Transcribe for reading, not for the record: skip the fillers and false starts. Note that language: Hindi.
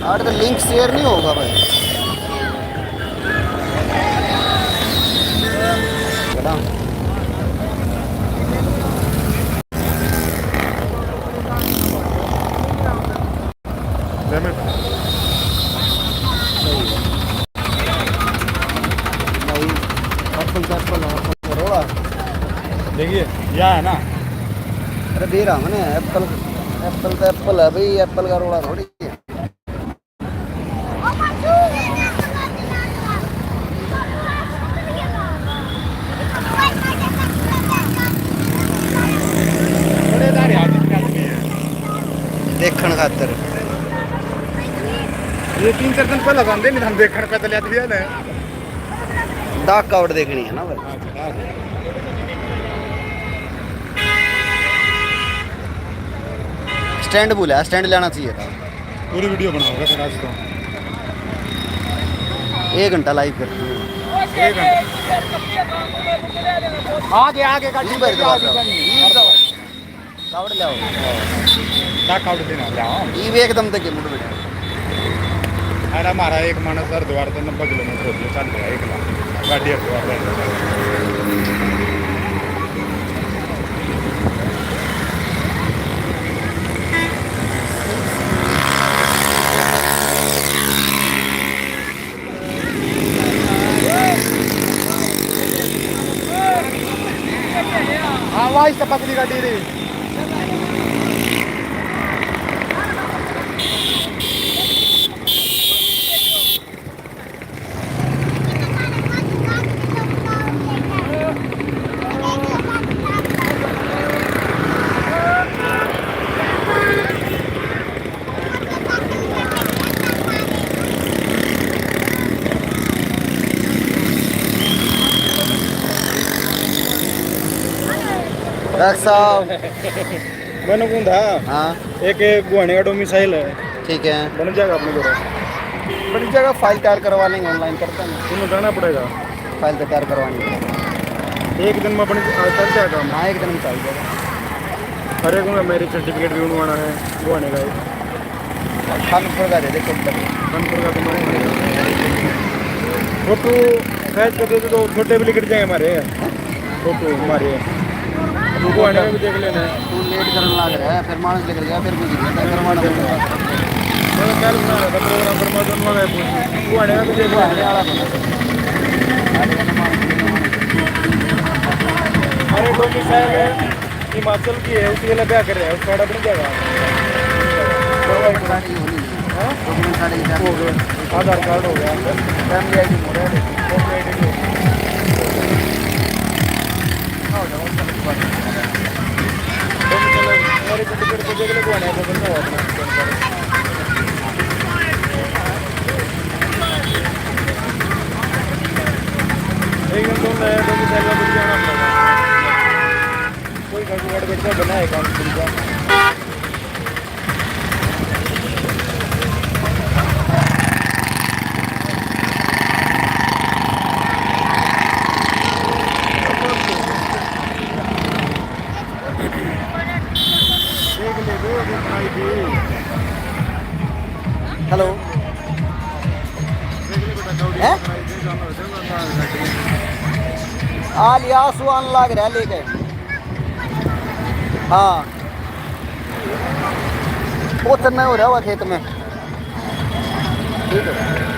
और तो लिंक शेयर नहीं होगा भाई। देखिए यह है ना, अरे दे रहा मैंने एप्पल। एप्पल तो एप्पल है भाई, एप्पल का रोड़ा थोड़ी है। देखण खातर ये 3-4 दिन पहले बंदे नहीं हम देखने पे चले आते ना। डाक कावड़ देखनी है ना भाई। स्टैंड बोला, स्टैंड लेना चाहिए था। पूरी वीडियो बनाओगे फिर आज तो 1 घंटा लाइव करती हूँ। 1 घंटा आगे आगे का कावड़ ले आओ। क्या कावड़ देना जाओ ये भी एकदम तक मुड़ बैठा। अरे हमारा एक मानस हरिद्वार तो 90 किलोमीटर होती है, चल रहा है 1 लाख गाड़ी हरिद्वार। आवाज तो पतली गाड़ी रही। डॉक्टर साहब मैंने कौन था हाँ एक गुहाने का डोमिसाइल है, ठीक है, बन जाएगा अपने को। बड़ी जगह फाइल तैयार करवा लेंगे, ऑनलाइन करते हैं। तुम्हें जाना पड़ेगा, फाइल तो तैयार करवानी है। 1 दिन में बन चल जाएगा। हाँ 1 दिन में चल जाएगा। अरे को मेरी सर्टिफिकेट भी बनवाना है गुहाने का। खानपुर का दे दे खुद कर। कानपुर का तुम्हारे फोटो फैच कर दे तो छोटे भी लिख जाएंगे हमारे फोटो हमारे। गुहाने में भी देख लेना है। तू लेट करने लग रहा है, फिर मानस निकल गया, फिर कुछ नहीं करवाना पड़ेगा। मैं कल बना रहा था प्रोग्राम पर, मैं बनवा गया गुहाने में भी देख लेना। अरे डोमिसाइल है हिमाचल की है, उसके लिए क्या कर रहे हैं, उसका बन जाएगा। आधार कार्ड हो गया, फैमिली आई डी हो गया, फैमिली आई डी हो गया। हमारे सर्टिफिकेट को देख ले गुहाने का बनता हुआ अपना। एक दिन तो मैं डोमिसाइल का बन जाना पड़ेगा। कोई घर जुगाड़ बैठा बना है काम का। हेलो आ लिया सुहान लाग रहा है लेके। हाँ वो चन्ना हो रहा हुआ खेत में, ठीक है।